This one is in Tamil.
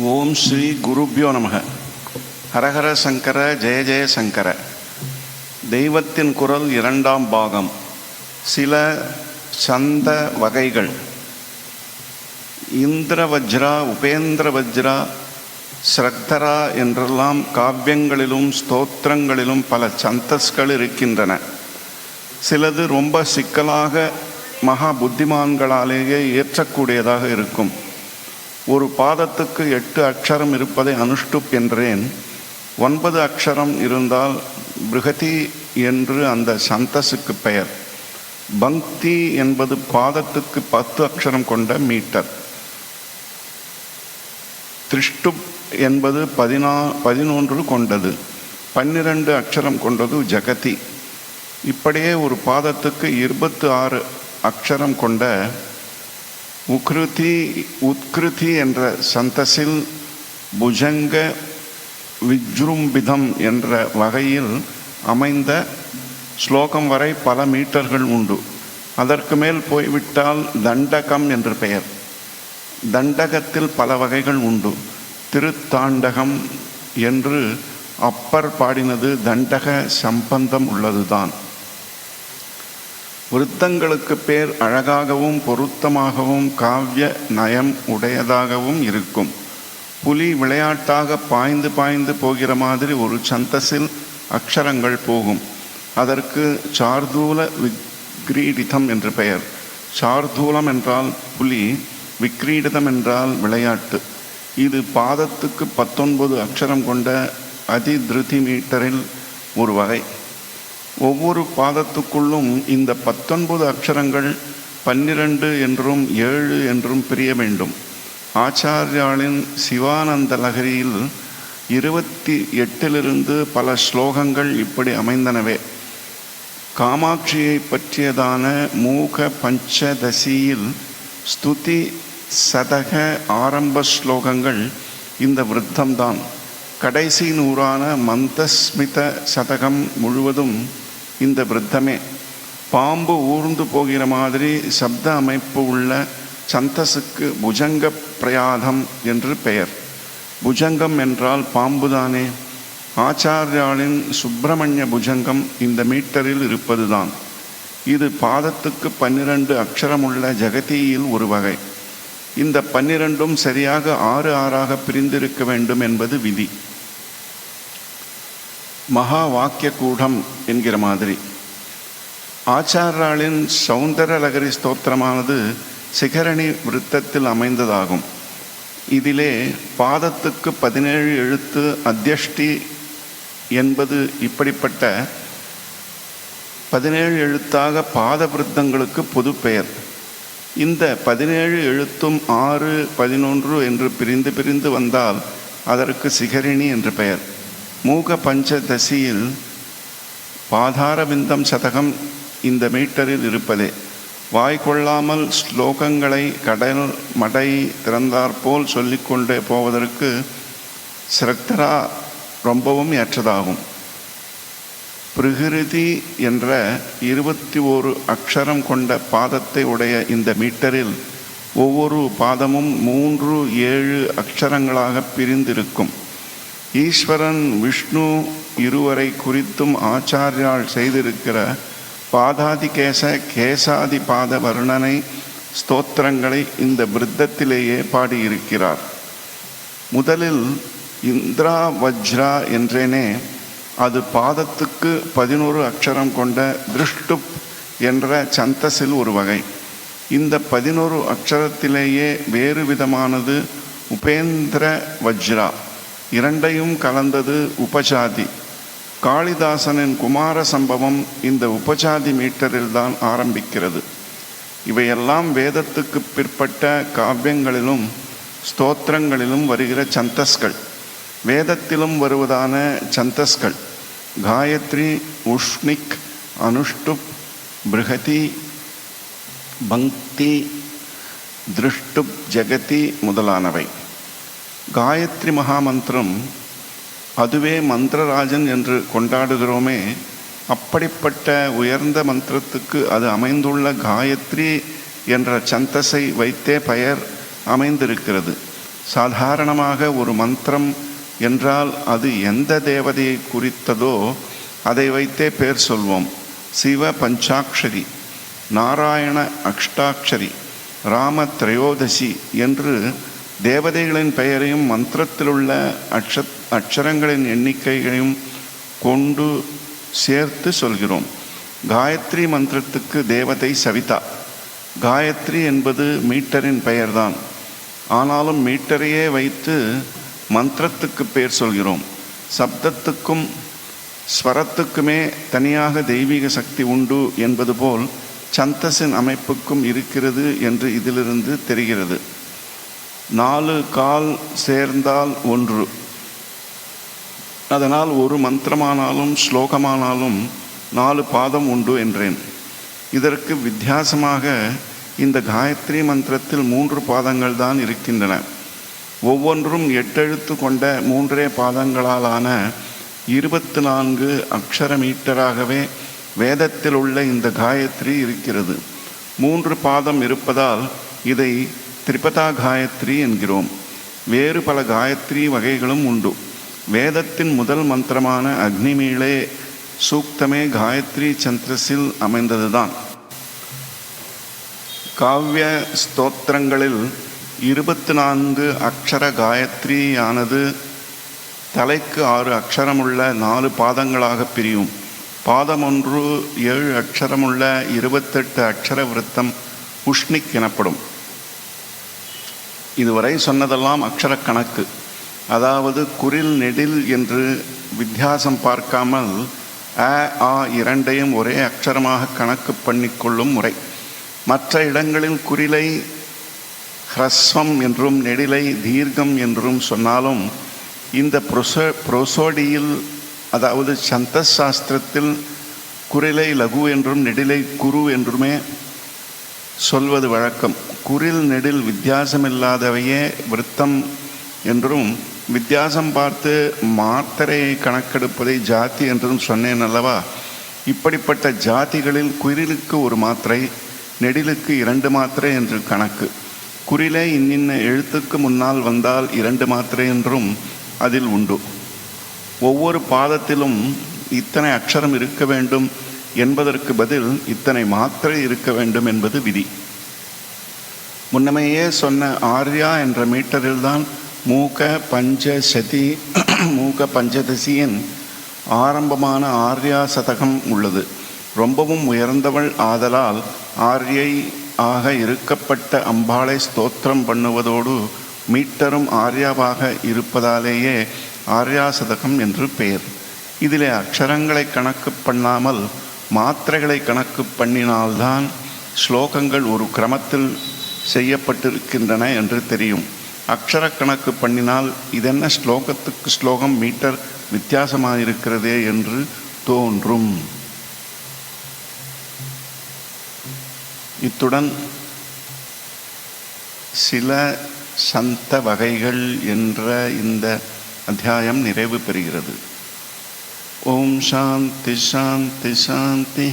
ஓம் ஸ்ரீ குருப்யோ நமக. ஹரஹர சங்கர, ஜெய ஜெய சங்கர. தெய்வத்தின் குரல் இரண்டாம் பாகம். சில சந்த வகைகள். இந்திர வஜ்ரா, உபேந்திர வஜ்ரா, ஸ்ரக்தரா என்றெல்லாம் காவியங்களிலும் ஸ்தோத்திரங்களிலும் பல சந்தஸ்கள் இருக்கின்றன. சிலது ரொம்ப சிக்கலாக மகா புத்திமான்களாலேயே ஏற்றக்கூடியதாக இருக்கும். ஒரு பாதத்துக்கு 8 அக்ஷரம் இருப்பதை அனுஷ்டுப் என்றேன். 9 அக்ஷரம் இருந்தால் பிருகதி என்று அந்த சந்தஸுக்கு பெயர். பங்க்தி என்பது பாதத்துக்கு 10 அக்ஷரம் கொண்ட மீட்டர். திருஷ்டுப் என்பது 11 கொண்டது. 12 அக்ஷரம் கொண்டது ஜகதி. இப்படியே ஒரு பாதத்துக்கு 26 அக்ஷரம் கொண்ட உத்கிருதி என்ற சந்தஸில் புஜங்க விஜ்ரும்பிதம் என்ற வகையில் அமைந்த ஸ்லோகம் வரை பல மீட்டர்கள் உண்டு. அதற்கு மேல் போய்விட்டால் தண்டகம் என்று பெயர். தண்டகத்தில் பல வகைகள் உண்டு. திருத்தாண்டகம் என்று அப்பர் பாடினது தண்டக சம்பந்தம் உள்ளதுதான். விருத்தங்களுக்கு பேர் அழகாகவும் பொருத்தமாகவும் காவிய நயம் உடையதாகவும் இருக்கும். புலி விளையாட்டாக பாய்ந்து பாய்ந்து போகிற மாதிரி ஒரு சந்தஸில் அக்ஷரங்கள் போகும். அதற்கு சார்தூல விக்ரீடிதம் என்று பெயர். சார்தூலம் என்றால் புலி, விக்ரீடிதம் என்றால் விளையாட்டு. இது பாதத்துக்கு 19 அக்ஷரம் கொண்ட அதிதிருதி மீட்டரில் ஒரு வகை. ஒவ்வொரு பாதத்துக்குள்ளும் இந்த 19 அக்ஷரங்கள் 12 என்றும் 7 என்றும் பிரிய வேண்டும். ஆச்சாரியாளின் சிவானந்த லகரியில் 28 பல ஸ்லோகங்கள் இப்படி அமைந்தனவே. காமாட்சியை பற்றியதான மூக பஞ்சதசியில் ஸ்துதி சதக ஆரம்ப ஸ்லோகங்கள் இந்த விருத்தம்தான். கடைசி நூறான மந்தஸ்மித சதகம் முழுவதும் இந்த விருத்தமே. பாம்பு ஊர்ந்து போகிற மாதிரி சப்த அமைப்பு உள்ள சந்தஸுக்கு புஜங்க பிரயாதம் என்று பெயர். புஜங்கம் என்றால் பாம்புதானே. ஆச்சாரியாளின் சுப்பிரமணிய புஜங்கம் இந்த மீட்டரில் இருப்பதுதான். இது பாதத்துக்கு 12 அக்ஷரமுள்ள ஜகதியில் ஒரு வகை. இந்த 12ம் சரியாக 6 6ஆக பிரிந்திருக்க வேண்டும் என்பது விதி. மகா வாக்கிய கூடம் என்கிற மாதிரி. ஆச்சாரியாளின் சௌந்தர லகரி ஸ்தோத்திரமானது சிகரணி விருத்தத்தில் அமைந்ததாகும். இதிலே பாதத்துக்கு 17 எழுத்து அத்தியஷ்டி என்பது இப்படிப்பட்ட 17 எழுத்தாக பாத விருத்தங்களுக்கு பொது பெயர். இந்த 17 எழுத்தும் 6, 11 என்று பிரிந்து பிரிந்து வந்தால் அதற்கு சிகரிணி என்று பெயர். மூக பஞ்சதசியில் பாதாரவிந்தம் சதகம் இந்த மீட்டரில் இருப்பதே. வாய்கொள்ளாமல் ஸ்லோகங்களை கடல் மடை திறந்தாற்போல் சொல்லிக்கொண்டே போவதற்கு ஸ்ரக்தரா ரொம்பவும் ஏற்றதாகும். பிருகிருதி என்ற 21 அக்ஷரம் கொண்ட பாதத்தை உடைய இந்த மீட்டரில் ஒவ்வொரு பாதமும் 3, 7 அக்ஷரங்களாக பிரிந்திருக்கும். ஈஸ்வரன் விஷ்ணு இருவரை குறித்தும் ஆச்சாரியால் செய்திருக்கிற பாதாதிகேச கேசாதி பாத வர்ணனை ஸ்தோத்திரங்களை இந்த விருத்தத்திலேயே பாடியிருக்கிறார். முதலில் இந்திரா வஜ்ரா என்றேனே, அது பாதத்துக்கு 11 அக்ஷரம் கொண்ட திருஷ்டுப் என்ற சந்தஸில் ஒரு வகை. இந்த 11 அக்ஷரத்திலேயே வேறு விதமானது உபேந்திர வஜ்ரா. இரண்டையும் கலந்தது உபஜாதி. காளிதாசனின் குமார சம்பவம் இந்த உபஜாதி மீட்டரில்தான் ஆரம்பிக்கிறது. இவையெல்லாம் வேதத்துக்கு பிற்பட்ட காவியங்களிலும் ஸ்தோத்திரங்களிலும் வருகிற சந்தஸ்கள். வேதத்திலும் வருவதான சந்தஸ்கள் காயத்ரி, உஷ்ணிக், அனுஷ்டுப், பிருகதி, பங்க்தி, திருஷ்டுப், ஜகதி முதலானவை. காயத்ரி மகாமந்திரம், அதுவே மந்திரராஜன் என்று கொண்டாடுகிறோமே, அப்படிப்பட்ட உயர்ந்த மந்திரத்துக்கு அது அமைந்துள்ள காயத்ரி என்ற சந்தஸை வைத்தே பெயர் அமைந்திருக்கிறது. சாதாரணமாக ஒரு மந்திரம் என்றால் அது எந்த தேவதையை குறித்ததோ அதை வைத்தே பேர் சொல்வோம். சிவ பஞ்சாட்சரி, நாராயண அஷ்டாட்சரி, ராம திரையோதசி என்று தேவதைகளின் பெயரையும் மந்திரத்திலுள்ள அக்ஷரங்களின் எண்ணிக்கைகளையும் கொண்டு சேர்த்து சொல்கிறோம். காயத்ரி மந்திரத்துக்கு தேவதை சவிதா. காயத்ரி என்பது மீட்டரின் பெயர்தான். ஆனாலும் மீட்டரையே வைத்து மந்திரத்துக்கு பெயர் சொல்கிறோம். சப்தத்துக்கும் ஸ்வரத்துக்குமே தனியாக தெய்வீக சக்தி உண்டு என்பது போல் சந்தஸின் அமைப்புக்கும் இருக்கிறது என்று இதிலிருந்து தெரிகிறது. 4 கால் சேர்ந்தால் 1. அதனால் ஒரு மந்திரமானாலும் ஸ்லோகமானாலும் 4 பாதம் உண்டு என்றேன். இதற்கு வித்தியாசமாக இந்த காயத்ரி மந்திரத்தில் 3 பாதங்கள் தான் இருக்கின்றன. ஒவ்வொன்றும் 8 எழுத்து கொண்ட 3 பாதங்களாலான 24 அக்ஷர மீட்டராகவே வேதத்தில் உள்ள இந்த காயத்ரி இருக்கிறது. 3 பாதம் இருப்பதால் இதை திரிபதா காயத்ரி என்கிறோம். வேறு பல காயத்ரி வகைகளும் உண்டு. வேதத்தின் முதல் மந்திரமான அக்னிமீளே சூக்தமே காயத்ரி சந்திரஸில் அமைந்ததுதான். காவ்ய ஸ்தோத்திரங்களில் 24 அக்ஷர காயத்ரியானது தலைக்கு 6 அக்ஷரமுள்ள 4 பாதங்களாக பிரியும். பாதம் ஒன்று 7 அக்ஷரமுள்ள 28 அக்ஷர விருத்தம் புஷ்ணிக் எனப்படும். இதுவரை சொன்னதெல்லாம் அக்ஷர கணக்கு, அதாவது குறில் நெடில் என்று வித்தியாசம் பார்க்காமல் அ ஆ இரண்டையும் ஒரே அக்ஷரமாக கணக்கு பண்ணிக்கொள்ளும் முறை. மற்ற இடங்களில் குறிலை ஹ்ரஸ்வம் என்றும் நெடிலை தீர்க்கம் என்றும் சொன்னாலும் இந்த புரோசோடியில், அதாவது சந்தஸ் சாஸ்திரத்தில் குறிலை லகு என்றும் நெடிலை குரு என்றுமே சொல்வது வழக்கம். குறில் நெடில் வித்தியாசமில்லாதவையே விருத்தம் என்றும், வித்தியாசம் பார்த்து மாத்திரையை கணக்கெடுப்பதை ஜாதி என்றும் சொன்னேன் அல்லவா? இப்படிப்பட்ட ஜாதிகளில் குறிலுக்கு 1 மாத்திரை, நெடிலுக்கு 2 மாத்திரை என்று கணக்கு. குறிலே இன்னின்ன எழுத்துக்கு முன்னால் வந்தால் 2 மாத்திரை என்றும் அதில் உண்டு. ஒவ்வொரு பாதத்திலும் இத்தனை அக்ஷரம் இருக்க வேண்டும் என்பதற்கு பதில் இத்தனை மாத்திரை இருக்க வேண்டும் என்பது விதி. முன்னமேயே சொன்ன ஆர்யா என்ற மீட்டரில்தான் மூக பஞ்சதசியின் ஆரம்பமான ஆர்யா சதகம் உள்ளது. ரொம்பவும் உயர்ந்தவள் ஆதலால் ஆர்யை ஆக இருக்கப்பட்ட அம்பாளை ஸ்தோத்திரம் பண்ணுவதோடு மீட்டரும் ஆர்யாவாக இருப்பதாலேயே ஆர்யா சதகம் என்று பெயர். இதிலே அக்ஷரங்களை கணக்கு பண்ணாமல் மாத்திரைகளை கணக்கு பண்ணினால்தான் ஸ்லோகங்கள் ஒரு கிரமத்தில் செய்யப்பட்டிருக்கின்றன என்று தெரியும். அக்ஷர கணக்கு பண்ணினால் இதென்ன ஸ்லோகத்துக்கு ஸ்லோகம் மீட்டர் வித்தியாசமாயிருக்கிறதே என்று தோன்றும். இத்துடன் சில சந்த வகைகள் என்ற இந்த அத்தியாயம் நிறைவு பெறுகிறது. ஓம் சாந்தி சாந்தி சாந்தி.